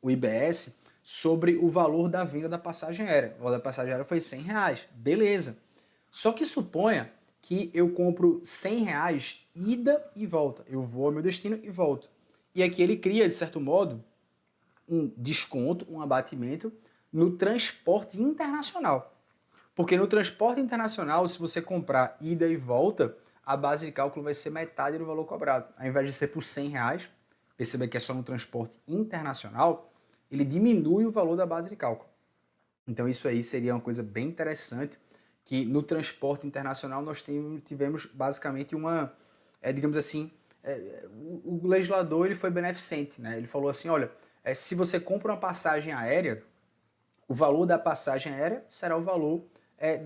o IBS sobre o valor da venda da passagem aérea. O valor da passagem aérea foi R$100, beleza. Só que suponha que eu compro R$100 ida e volta. Eu vou ao meu destino e volto. E aqui ele cria, de certo modo, um desconto, um abatimento no transporte internacional. Porque no transporte internacional, se você comprar ida e volta, a base de cálculo vai ser metade do valor cobrado. Ao invés de ser por R$100, perceba que é só no transporte internacional, ele diminui o valor da base de cálculo. Então isso aí seria uma coisa bem interessante, que no transporte internacional nós tivemos basicamente uma, digamos assim, o legislador ele foi beneficente, né? Ele falou assim, olha, se você compra uma passagem aérea, o valor da passagem aérea será o valor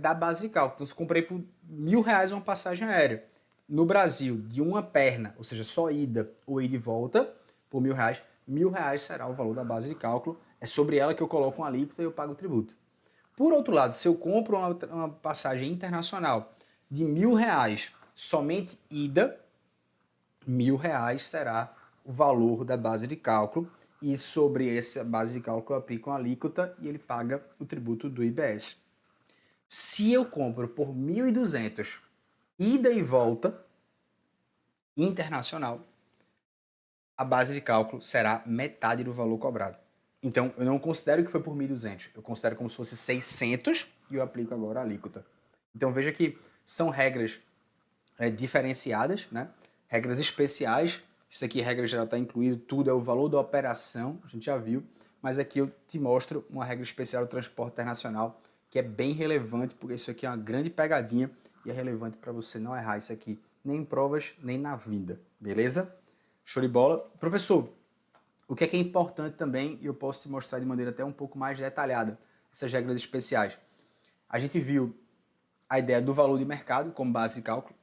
da base de cálculo. Então, se eu comprei por R$1.000 uma passagem aérea, no Brasil, de uma perna, ou seja, só ida ou ida e volta, por R$1.000, R$1.000 será o valor da base de cálculo. É sobre ela que eu coloco uma alíquota e eu pago o tributo. Por outro lado, se eu compro uma passagem internacional de R$1.000 somente ida, R$1.000 será o valor da base de cálculo e sobre essa base de cálculo eu aplico uma alíquota e ele paga o tributo do IBS. Se eu compro por 1.200 ida e volta internacional, a base de cálculo será metade do valor cobrado. Então, eu não considero que foi por 1.200, eu considero como se fosse 600 e eu aplico agora a alíquota. Então, veja que são regras diferenciadas, né? Regras especiais. Isso aqui, regra geral, está incluído, tudo é o valor da operação, a gente já viu, mas aqui eu te mostro uma regra especial do transporte internacional que é bem relevante, porque isso aqui é uma grande pegadinha e é relevante para você não errar isso aqui, nem em provas, nem na vida, beleza? Show de bola. Professor, o que é importante também, e eu posso te mostrar de maneira até um pouco mais detalhada, essas regras especiais. A gente viu a ideia do valor de mercado como base de cálculo.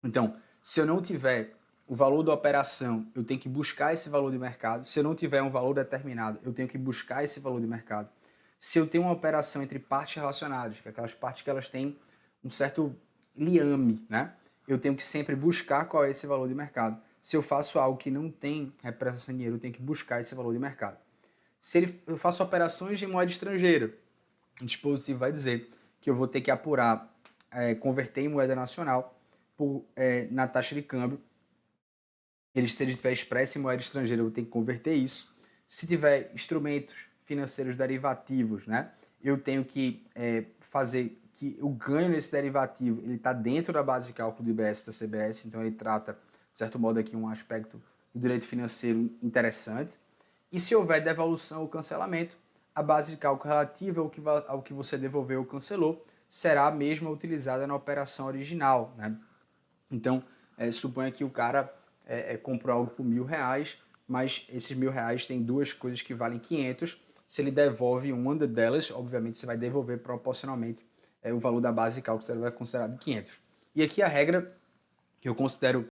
Então, se eu não tiver o valor da operação, eu tenho que buscar esse valor de mercado. Se eu não tiver um valor determinado, eu tenho que buscar esse valor de mercado. Se eu tenho uma operação entre partes relacionadas, que é aquelas partes que elas têm um certo liame, né? Eu tenho que sempre buscar qual é esse valor de mercado. Se eu faço algo que não tem representação em dinheiro, eu tenho que buscar esse valor de mercado. Se eu faço operações em moeda estrangeira, o dispositivo vai dizer que eu vou ter que apurar, converter em moeda nacional na taxa de câmbio. Se ele tiver expresso em moeda estrangeira, eu vou ter que converter isso. Se tiver instrumentos financeiros derivativos, né, eu tenho que fazer que o ganho nesse derivativo ele está dentro da base de cálculo do IBS da CBS, então ele trata, de certo modo, aqui um aspecto do direito financeiro interessante. E se houver devolução ou cancelamento, a base de cálculo relativa ao que você devolveu ou cancelou será a mesma utilizada na operação original, né? Então, suponha que o cara comprou algo por R$1.000, mas esses R$1.000 tem duas coisas que valem 500. Se ele devolve uma delas, obviamente você vai devolver proporcionalmente o valor da base de cálculo, você vai considerar de 500. E aqui a regra que eu considero